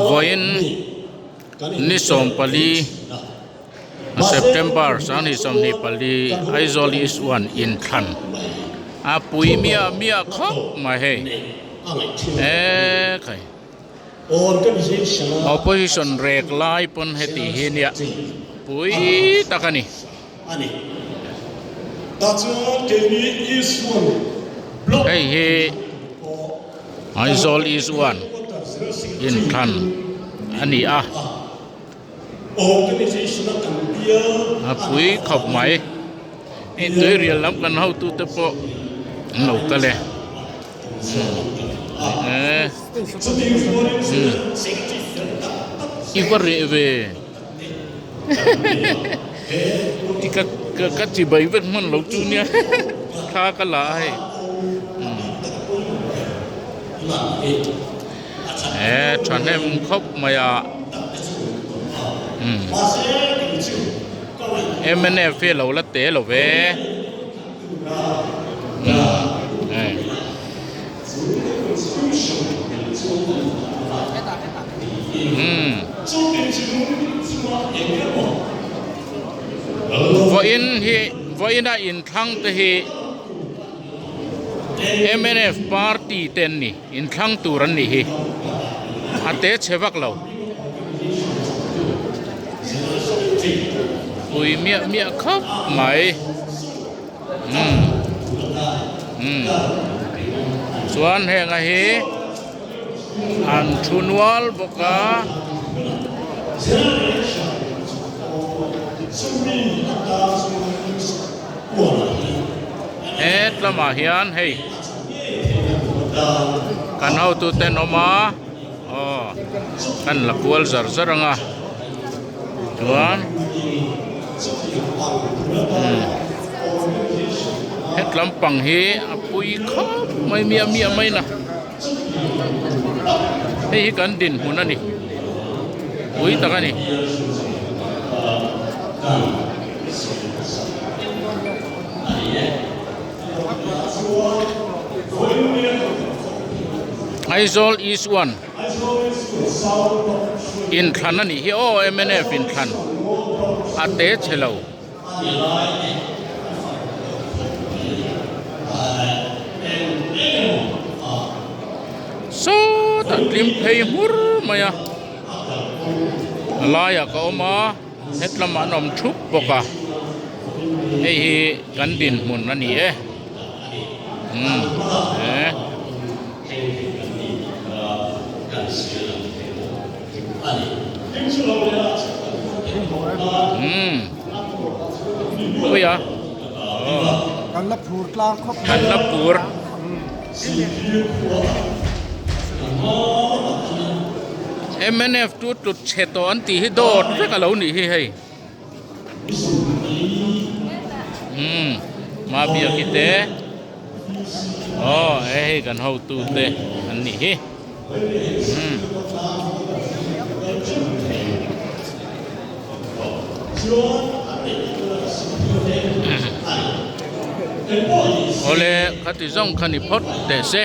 voin ni som pali September san hi som ni pali Aizawl is one in Khan a pui mia khop ma he khai opposition rek lai pon heti hinia pui takani hey he Aizawl is one in Khan ani pui khop mai ni tôi riêng lắm kan hau tu te po nấu ta le ikore ve cái chỉ bảy vết mòn lẩu chu nia kha cái lại chọn em khóc mày em nên phê lẩu lát té lẩu về voin đã in thăng te hi MNF party ten ni in thăng turan ni hi ate chewak lo ui mia khop mai chuan he nga hi an thunwal boka lama hian hei kan hau tu ten oma kan lakwal zar zaranga chuan het lampang hi apui khop mai mia mai na hei kan din hun ani ui takani Aizawl is one in Khan ani hi MNF in Khan ate chelo so ta tlim phei mur maya laya ka oma hetlama nom thup boka hei hi kan din mun ani ui kan lapur tlang khop kan lapur MNF tu cheto an ti hi dot ve ka lo ni hi hei ma bia kite kan hau tu te an ni hi ole khati zong khani phot te se